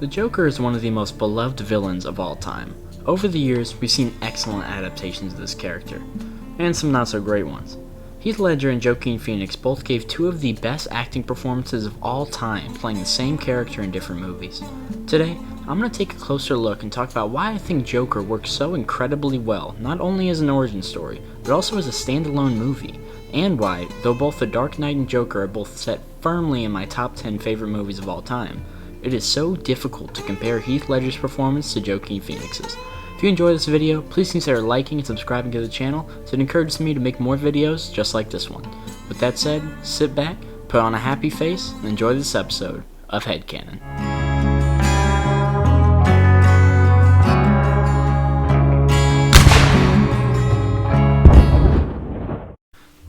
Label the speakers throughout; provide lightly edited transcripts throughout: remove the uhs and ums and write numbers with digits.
Speaker 1: The Joker is one of the most beloved villains of all time. Over the years, we've seen excellent adaptations of this character, and some not so great ones. Heath Ledger and Joaquin Phoenix both gave two of the best acting performances of all time playing the same character in different movies. Today, I'm going to take a closer look and talk about why I think Joker works so incredibly well, not only as an origin story, but also as a standalone movie, and why, though both The Dark Knight and Joker are both set firmly in my top 10 favorite movies of all time, it is so difficult to compare Heath Ledger's performance to Joaquin Phoenix's. If you enjoy this video, please consider liking and subscribing to the channel so it encourages me to make more videos just like this one. With that said, sit back, put on a happy face, and enjoy this episode of HeadCannon.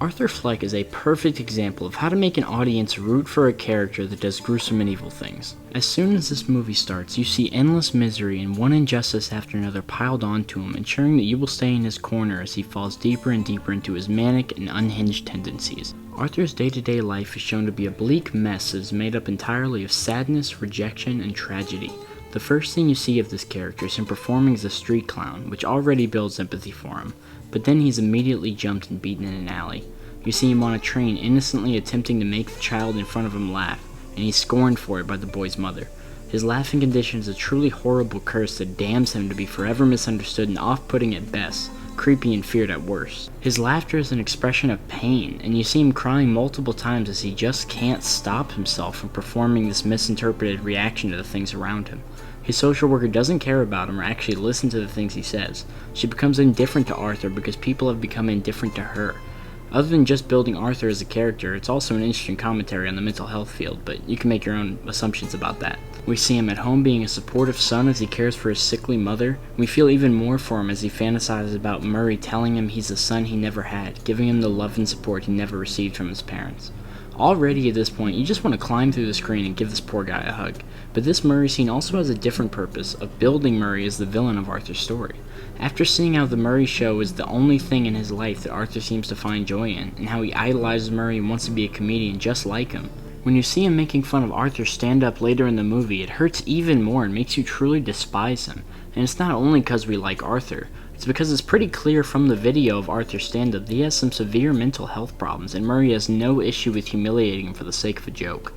Speaker 1: Arthur Fleck is a perfect example of how to make an audience root for a character that does gruesome and evil things. As soon as this movie starts, you see endless misery and one injustice after another piled onto him, ensuring that you will stay in his corner as he falls deeper and deeper into his manic and unhinged tendencies. Arthur's day-to-day life is shown to be a bleak mess that is made up entirely of sadness, rejection, and tragedy. The first thing you see of this character is him performing as a street clown, which already builds empathy for him, but then he's immediately jumped and beaten in an alley. You see him on a train innocently attempting to make the child in front of him laugh, and he's scorned for it by the boy's mother. His laughing condition is a truly horrible curse that damns him to be forever misunderstood and off-putting at best, creepy and feared at worst. His laughter is an expression of pain, and you see him crying multiple times as he just can't stop himself from performing this misinterpreted reaction to the things around him. His social worker doesn't care about him or actually listen to the things he says. She becomes indifferent to Arthur because people have become indifferent to her. Other than just building Arthur as a character, it's also an interesting commentary on the mental health field, but you can make your own assumptions about that. We see him at home being a supportive son as he cares for his sickly mother. We feel even more for him as he fantasizes about Murray telling him he's the son he never had, giving him the love and support he never received from his parents. Already at this point, you just want to climb through the screen and give this poor guy a hug. But this Murray scene also has a different purpose of building Murray as the villain of Arthur's story. After seeing how the Murray show is the only thing in his life that Arthur seems to find joy in, and how he idolizes Murray and wants to be a comedian just like him, when you see him making fun of Arthur's stand-up later in the movie, it hurts even more and makes you truly despise him. And it's not only because we like Arthur, it's because it's pretty clear from the video of Arthur's stand-up that he has some severe mental health problems, and Murray has no issue with humiliating him for the sake of a joke.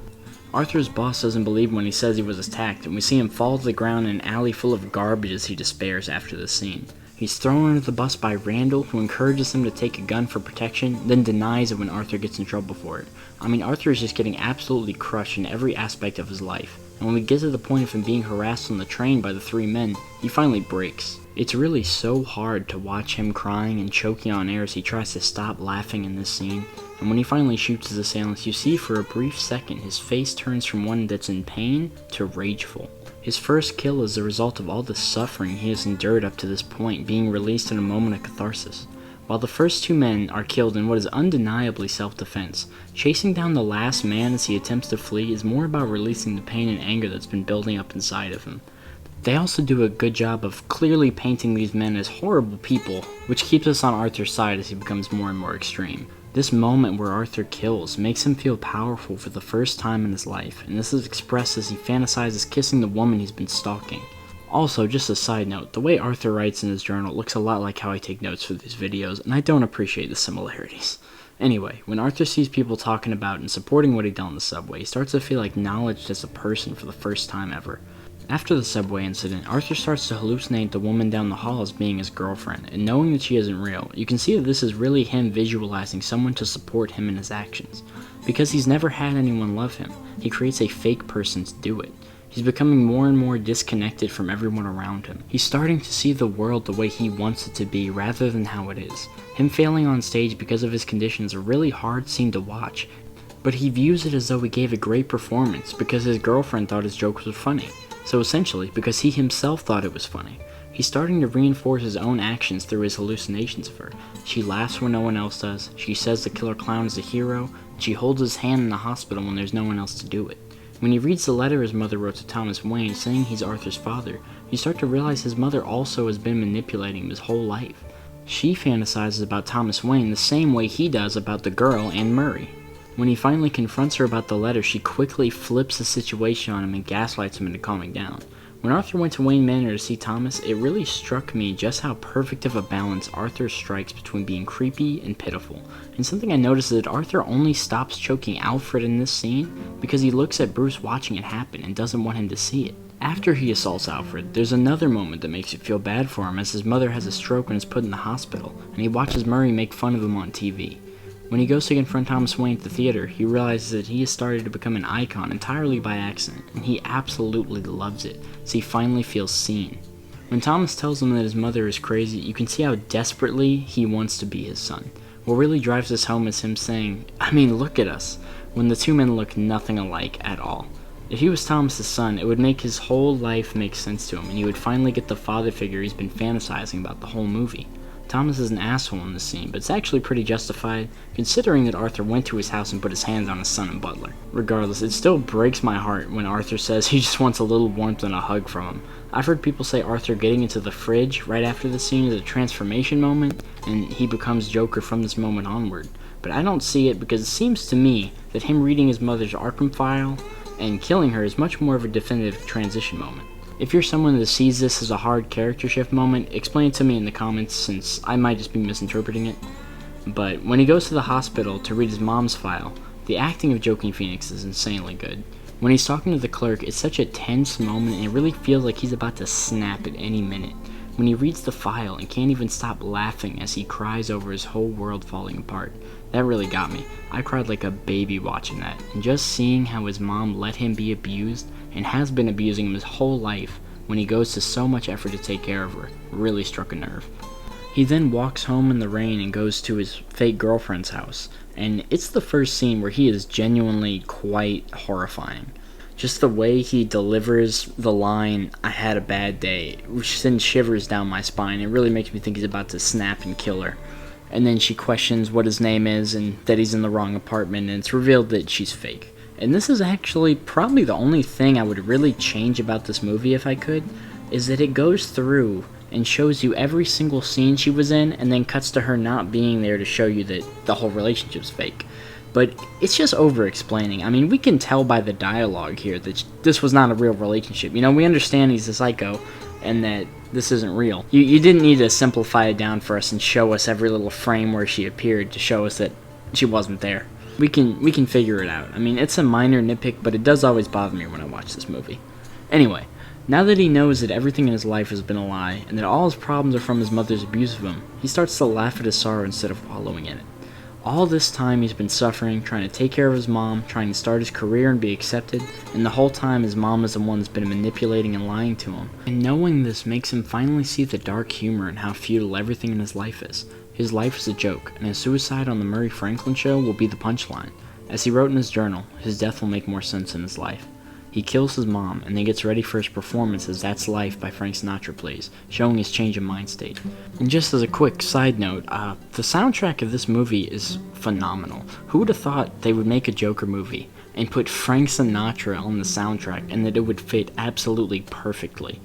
Speaker 1: Arthur's boss doesn't believe him when he says he was attacked, and we see him fall to the ground in an alley full of garbage as he despairs after this scene. He's thrown under the bus by Randall, who encourages him to take a gun for protection, then denies it when Arthur gets in trouble for it. I mean, Arthur is just getting absolutely crushed in every aspect of his life, and when we get to the point of him being harassed on the train by the three men, he finally breaks. It's really so hard to watch him crying and choking on air as he tries to stop laughing in this scene, and when he finally shoots his assailants, you see for a brief second his face turns from one that's in pain to rageful. His first kill is the result of all the suffering he has endured up to this point being released in a moment of catharsis. While the first two men are killed in what is undeniably self-defense, chasing down the last man as he attempts to flee is more about releasing the pain and anger that's been building up inside of him. They also do a good job of clearly painting these men as horrible people, which keeps us on Arthur's side as he becomes more and more extreme. This moment where Arthur kills makes him feel powerful for the first time in his life, and this is expressed as he fantasizes kissing the woman he's been stalking. Also, just a side note, the way Arthur writes in his journal looks a lot like how I take notes for these videos, and I don't appreciate the similarities. Anyway, when Arthur sees people talking about and supporting what he did on the subway, he starts to feel acknowledged as a person for the first time ever. After the subway incident, Arthur starts to hallucinate the woman down the hall as being his girlfriend, and knowing that she isn't real, you can see that this is really him visualizing someone to support him in his actions. Because he's never had anyone love him, he creates a fake person to do it. He's becoming more and more disconnected from everyone around him. He's starting to see the world the way he wants it to be rather than how it is. Him failing on stage because of his condition is a really hard scene to watch, but he views it as though he gave a great performance because his girlfriend thought his jokes were funny. So essentially, because he himself thought it was funny. He's starting to reinforce his own actions through his hallucinations of her. She laughs when no one else does, she says the killer clown is a hero, and she holds his hand in the hospital when there's no one else to do it. When he reads the letter his mother wrote to Thomas Wayne saying he's Arthur's father, you start to realize his mother also has been manipulating him his whole life. She fantasizes about Thomas Wayne the same way he does about the girl and Murray. When he finally confronts her about the letter, she quickly flips the situation on him and gaslights him into calming down. When Arthur went to Wayne Manor to see Thomas, it really struck me just how perfect of a balance Arthur strikes between being creepy and pitiful. And something I noticed is that Arthur only stops choking Alfred in this scene because he looks at Bruce watching it happen and doesn't want him to see it. After he assaults Alfred, there's another moment that makes you feel bad for him as his mother has a stroke and is put in the hospital, and he watches Murray make fun of him on TV. When he goes to confront Thomas Wayne at the theater, he realizes that he has started to become an icon entirely by accident, and he absolutely loves it, as he finally feels seen. When Thomas tells him that his mother is crazy, you can see how desperately he wants to be his son. What really drives this home is him saying, "I mean, look at us," when the two men look nothing alike at all. If he was Thomas's son, it would make his whole life make sense to him, and he would finally get the father figure he's been fantasizing about the whole movie. Thomas is an asshole in this scene, but it's actually pretty justified, considering that Arthur went to his house and put his hands on his son and butler. Regardless, it still breaks my heart when Arthur says he just wants a little warmth and a hug from him. I've heard people say Arthur getting into the fridge right after the scene is a transformation moment, and he becomes Joker from this moment onward. But I don't see it because it seems to me that him reading his mother's Arkham file and killing her is much more of a definitive transition moment. If you're someone that sees this as a hard character shift moment, explain it to me in the comments since I might just be misinterpreting it. But when he goes to the hospital to read his mom's file, the acting of Joaquin Phoenix is insanely good. When he's talking to the clerk, it's such a tense moment and it really feels like he's about to snap at any minute. When he reads the file and can't even stop laughing as he cries over his whole world falling apart, that really got me. I cried like a baby watching that, and just seeing how his mom let him be abused and has been abusing him his whole life when he goes to so much effort to take care of her really struck a nerve. He then walks home in the rain and goes to his fake girlfriend's house, and it's the first scene where he is genuinely quite horrifying. Just the way he delivers the line, "I had a bad day," which sends shivers down my spine. It really makes me think he's about to snap and kill her. And then she questions what his name is and that he's in the wrong apartment, and it's revealed that she's fake. And this is actually probably the only thing I would really change about this movie if I could, is that it goes through and shows you every single scene she was in and then cuts to her not being there to show you that the whole relationship's fake. But it's just over-explaining. I mean, we can tell by the dialogue here that this was not a real relationship. You know, we understand he's a psycho and that this isn't real. You didn't need to simplify it down for us and show us every little frame where she appeared to show us that she wasn't there. We can figure it out. I mean, it's a minor nitpick, but it does always bother me when I watch this movie. Anyway, now that he knows that everything in his life has been a lie and that all his problems are from his mother's abuse of him, he starts to laugh at his sorrow instead of wallowing in it. All this time he's been suffering, trying to take care of his mom, trying to start his career and be accepted, and the whole time his mom is the one that's been manipulating and lying to him. And knowing this makes him finally see the dark humor and how futile everything in his life is. His life is a joke, and his suicide on the Murray Franklin show will be the punchline. As he wrote in his journal, his death will make more sense in his life. He kills his mom, and then gets ready for his performance as That's Life by Frank Sinatra plays, showing his change of mind state. And just as a quick side note, the soundtrack of this movie is phenomenal. Who would have thought they would make a Joker movie and put Frank Sinatra on the soundtrack and that it would fit absolutely perfectly?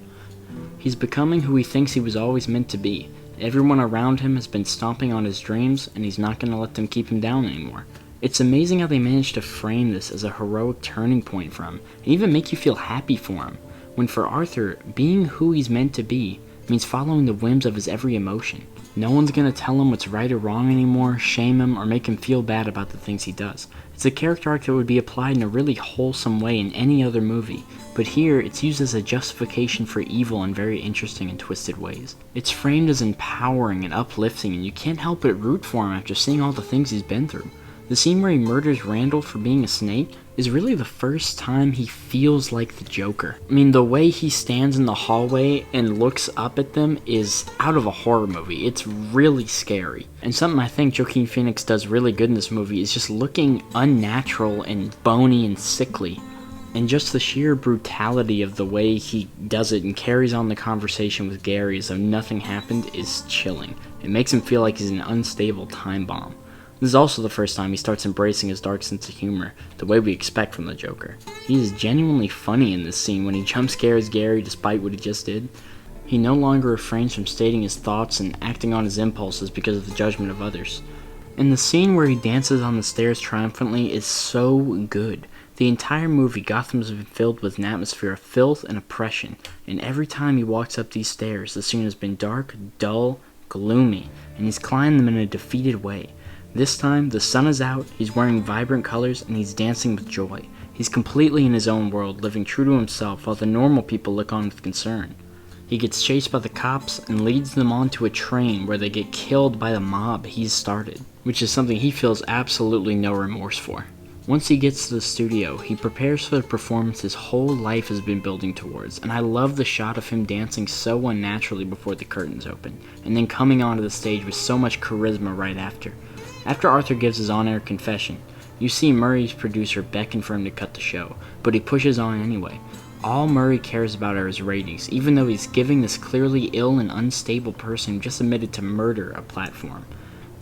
Speaker 1: He's becoming who he thinks he was always meant to be. Everyone around him has been stomping on his dreams, and he's not going to let them keep him down anymore. It's amazing how they managed to frame this as a heroic turning point for him, and even make you feel happy for him, when for Arthur, being who he's meant to be means following the whims of his every emotion. No one's gonna tell him what's right or wrong anymore, shame him, or make him feel bad about the things he does. It's a character arc that would be applied in a really wholesome way in any other movie, but here it's used as a justification for evil in very interesting and twisted ways. It's framed as empowering and uplifting, and you can't help but root for him after seeing all the things he's been through. The scene where he murders Randall for being a snake is really the first time he feels like the Joker. I mean, the way he stands in the hallway and looks up at them is out of a horror movie. It's really scary. And something I think Joaquin Phoenix does really good in this movie is just looking unnatural and bony and sickly. And just the sheer brutality of the way he does it and carries on the conversation with Gary as though nothing happened is chilling. It makes him feel like he's an unstable time bomb. This is also the first time he starts embracing his dark sense of humor, the way we expect from the Joker. He is genuinely funny in this scene when he jump scares Gary despite what he just did. He no longer refrains from stating his thoughts and acting on his impulses because of the judgment of others. And the scene where he dances on the stairs triumphantly is so good. The entire movie, Gotham's been filled with an atmosphere of filth and oppression, and every time he walks up these stairs, the scene has been dark, dull, gloomy, and he's climbed them in a defeated way. This time, the sun is out, he's wearing vibrant colors, and he's dancing with joy. He's completely in his own world, living true to himself, while the normal people look on with concern. He gets chased by the cops and leads them onto a train where they get killed by the mob he's started, which is something he feels absolutely no remorse for. Once he gets to the studio, he prepares for the performance his whole life has been building towards, and I love the shot of him dancing so unnaturally before the curtains open, and then coming onto the stage with so much charisma right after. After Arthur gives his on-air confession, you see Murray's producer beckon for him to cut the show, but he pushes on anyway. All Murray cares about are his ratings, even though he's giving this clearly ill and unstable person who just admitted to murder a platform.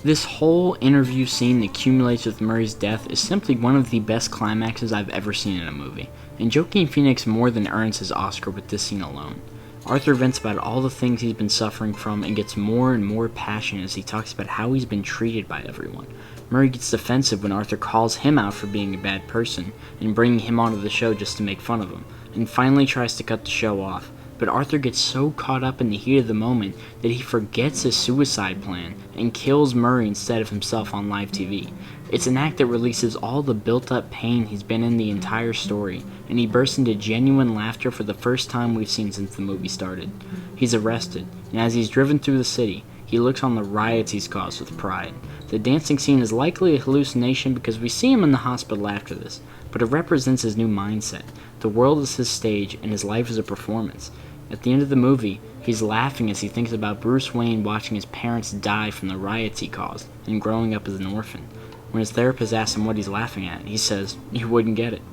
Speaker 1: This whole interview scene that accumulates with Murray's death is simply one of the best climaxes I've ever seen in a movie, and Joaquin Phoenix more than earns his Oscar with this scene alone. Arthur vents about all the things he's been suffering from and gets more and more passionate as he talks about how he's been treated by everyone. Murray gets defensive when Arthur calls him out for being a bad person and bringing him onto the show just to make fun of him, and finally tries to cut the show off. But Arthur gets so caught up in the heat of the moment that he forgets his suicide plan and kills Murray instead of himself on live TV. It's an act that releases all the built-up pain he's been in the entire story, and he bursts into genuine laughter for the first time we've seen since the movie started. He's arrested, and as he's driven through the city, he looks on the riots he's caused with pride. The dancing scene is likely a hallucination because we see him in the hospital after this, but it represents his new mindset. The world is his stage, and his life is a performance. At the end of the movie, he's laughing as he thinks about Bruce Wayne watching his parents die from the riots he caused and growing up as an orphan. When his therapist asks him what he's laughing at, he says, "You wouldn't get it."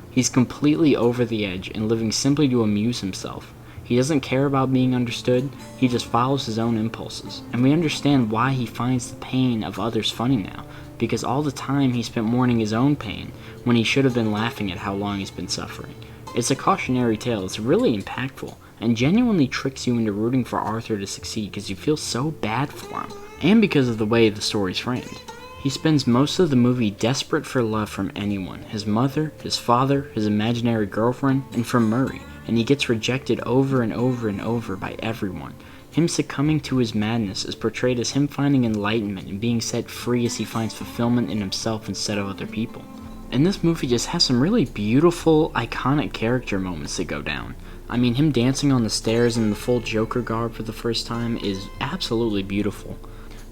Speaker 1: He's completely over the edge and living simply to amuse himself. He doesn't care about being understood, he just follows his own impulses. And we understand why he finds the pain of others funny now, because all the time he spent mourning his own pain when he should have been laughing at how long he's been suffering. It's a cautionary tale that's really impactful, and genuinely tricks you into rooting for Arthur to succeed because you feel so bad for him, and because of the way the story's framed. He spends most of the movie desperate for love from anyone, his mother, his father, his imaginary girlfriend, and from Murray, and he gets rejected over and over and over by everyone. Him succumbing to his madness is portrayed as him finding enlightenment and being set free as he finds fulfillment in himself instead of other people. And this movie just has some really beautiful, iconic character moments that go down. I mean, him dancing on the stairs in the full Joker garb for the first time is absolutely beautiful.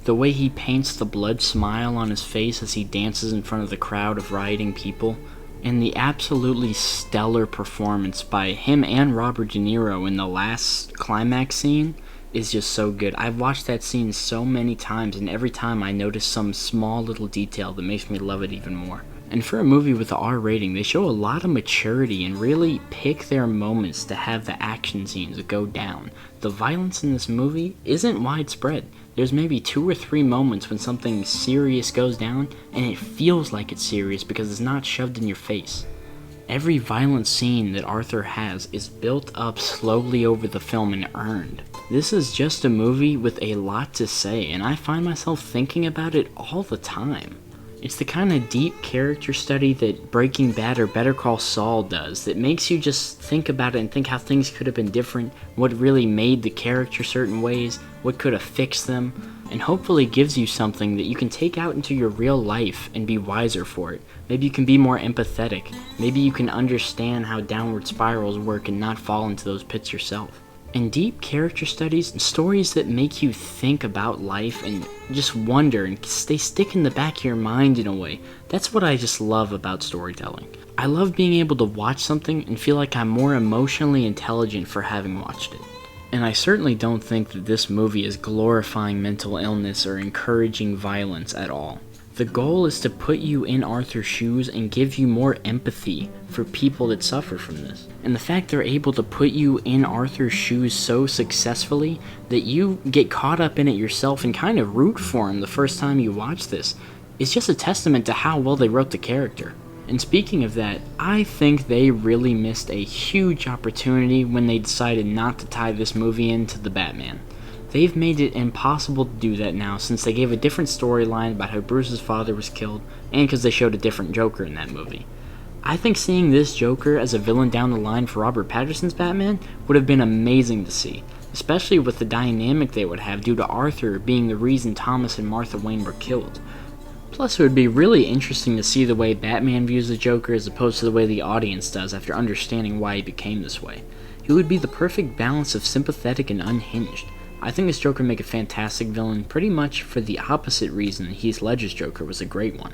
Speaker 1: The way he paints the blood smile on his face as he dances in front of the crowd of rioting people, and the absolutely stellar performance by him and Robert De Niro in the last climax scene is just so good. I've watched that scene so many times, and every time I notice some small little detail that makes me love it even more. And for a movie with the R rating, they show a lot of maturity and really pick their moments to have the action scenes go down. The violence in this movie isn't widespread. There's maybe 2 or 3 moments when something serious goes down, and it feels like it's serious because it's not shoved in your face. Every violent scene that Arthur has is built up slowly over the film and earned. This is just a movie with a lot to say, and I find myself thinking about it all the time. It's the kind of deep character study that Breaking Bad or Better Call Saul does, that makes you just think about it and think how things could have been different, what really made the character certain ways, what could have fixed them, and hopefully gives you something that you can take out into your real life and be wiser for it. Maybe you can be more empathetic. Maybe you can understand how downward spirals work and not fall into those pits yourself. And deep character studies and stories that make you think about life and just wonder and they stick in the back of your mind in a way. That's what I just love about storytelling. I love being able to watch something and feel like I'm more emotionally intelligent for having watched it. And I certainly don't think that this movie is glorifying mental illness or encouraging violence at all. The goal is to put you in Arthur's shoes and give you more empathy for people that suffer from this. And the fact they're able to put you in Arthur's shoes so successfully that you get caught up in it yourself and kind of root for him the first time you watch this is just a testament to how well they wrote the character. And speaking of that, I think they really missed a huge opportunity when they decided not to tie this movie into the Batman. They've made it impossible to do that now since they gave a different storyline about how Bruce's father was killed, and because they showed a different Joker in that movie. I think seeing this Joker as a villain down the line for Robert Pattinson's Batman would have been amazing to see, especially with the dynamic they would have due to Arthur being the reason Thomas and Martha Wayne were killed. Plus, it would be really interesting to see the way Batman views the Joker as opposed to the way the audience does after understanding why he became this way. He would be the perfect balance of sympathetic and unhinged. I think this Joker would make a fantastic villain pretty much for the opposite reason Heath Ledger's Joker was a great one.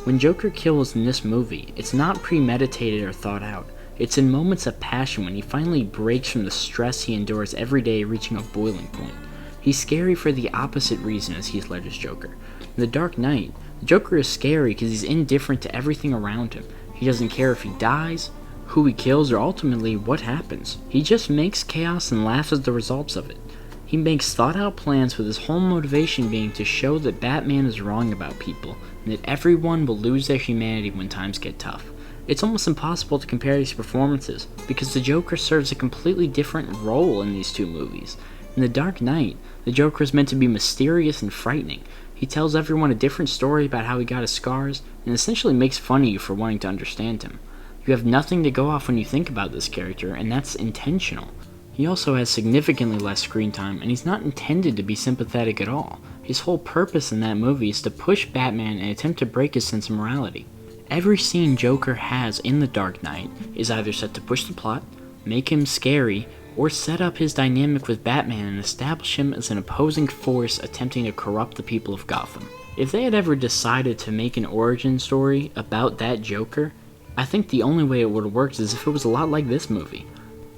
Speaker 1: When Joker kills in this movie, it's not premeditated or thought out. It's in moments of passion when he finally breaks from the stress he endures every day, reaching a boiling point. He's scary for the opposite reason as Heath Ledger's Joker. In The Dark Knight, the Joker is scary because he's indifferent to everything around him. He doesn't care if he dies, who he kills, or ultimately what happens. He just makes chaos and laughs at the results of it. He makes thought-out plans with his whole motivation being to show that Batman is wrong about people, and that everyone will lose their humanity when times get tough. It's almost impossible to compare these performances, because the Joker serves a completely different role in these two movies. In The Dark Knight, the Joker is meant to be mysterious and frightening. He tells everyone a different story about how he got his scars, and essentially makes fun of you for wanting to understand him. You have nothing to go off when you think about this character, and that's intentional. He also has significantly less screen time, and he's not intended to be sympathetic at all. His whole purpose in that movie is to push Batman and attempt to break his sense of morality. Every scene Joker has in The Dark Knight is either set to push the plot, make him scary, or set up his dynamic with Batman and establish him as an opposing force attempting to corrupt the people of Gotham. If they had ever decided to make an origin story about that Joker, I think the only way it would have worked is if it was a lot like this movie.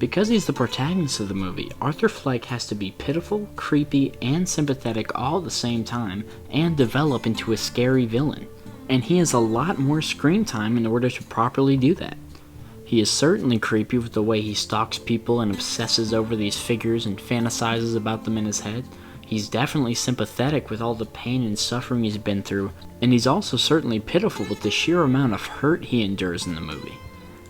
Speaker 1: Because he's the protagonist of the movie, Arthur Fleck has to be pitiful, creepy, and sympathetic all at the same time, and develop into a scary villain. And he has a lot more screen time in order to properly do that. He is certainly creepy with the way he stalks people and obsesses over these figures and fantasizes about them in his head. He's definitely sympathetic with all the pain and suffering he's been through, and he's also certainly pitiful with the sheer amount of hurt he endures in the movie.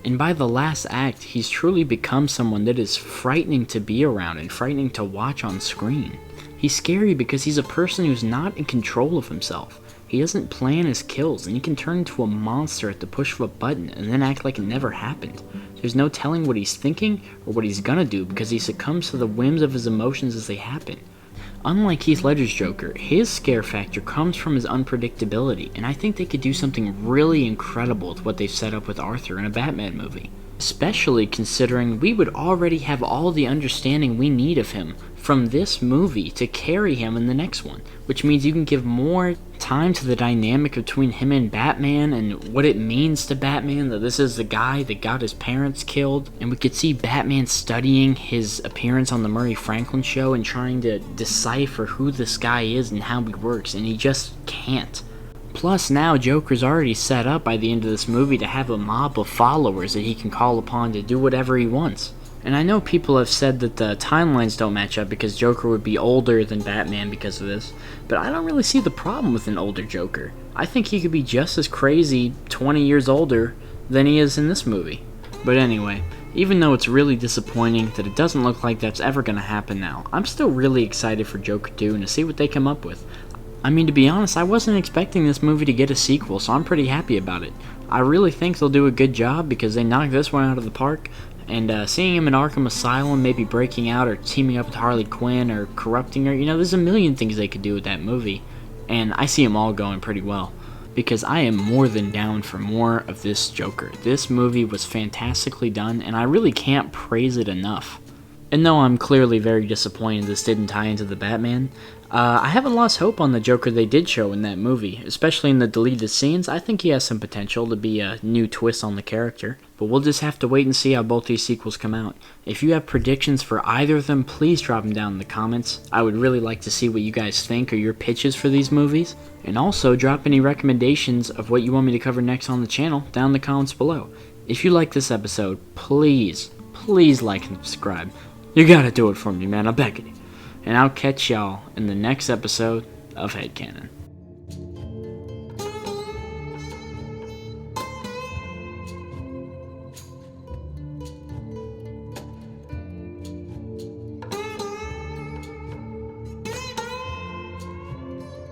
Speaker 1: And by the last act, he's truly become someone that is frightening to be around and frightening to watch on screen. He's scary because he's a person who's not in control of himself. He doesn't plan his kills, and he can turn into a monster at the push of a button and then act like it never happened. There's no telling what he's thinking or what he's gonna do because he succumbs to the whims of his emotions as they happen. Unlike Heath Ledger's Joker, his scare factor comes from his unpredictability, and I think they could do something really incredible with what they've set up with Arthur in a Batman movie. Especially considering we would already have all the understanding we need of him from this movie to carry him in the next one, which means you can give more time to the dynamic between him and Batman and what it means to Batman that this is the guy that got his parents killed, and we could see Batman studying his appearance on the Murray Franklin show and trying to decipher who this guy is and how he works, and he just can't. Plus, now Joker's already set up by the end of this movie to have a mob of followers that he can call upon to do whatever he wants. And I know people have said that the timelines don't match up because Joker would be older than Batman because of this, but I don't really see the problem with an older Joker. I think he could be just as crazy 20 years older than he is in this movie. But anyway, even though it's really disappointing that it doesn't look like that's ever going to happen now, I'm still really excited for Joker 2 and to see what they come up with. I mean, to be honest, I wasn't expecting this movie to get a sequel, so I'm pretty happy about it. I really think they'll do a good job because they knocked this one out of the park, and seeing him in Arkham Asylum, maybe breaking out or teaming up with Harley Quinn or corrupting her, there's a million things they could do with that movie, and I see them all going pretty well, because I am more than down for more of this Joker. This movie was fantastically done, and I really can't praise it enough. And though I'm clearly very disappointed this didn't tie into the Batman, I haven't lost hope on the Joker they did show in that movie, especially in the deleted scenes. I think he has some potential to be a new twist on the character, but we'll just have to wait and see how both these sequels come out. If you have predictions for either of them, please drop them down in the comments. I would really like to see what you guys think or your pitches for these movies, and also drop any recommendations of what you want me to cover next on the channel down in the comments below. If you like this episode, please like and subscribe. You gotta do it for me, man, I'm begging you. And I'll catch y'all in the next episode of HeadCannon.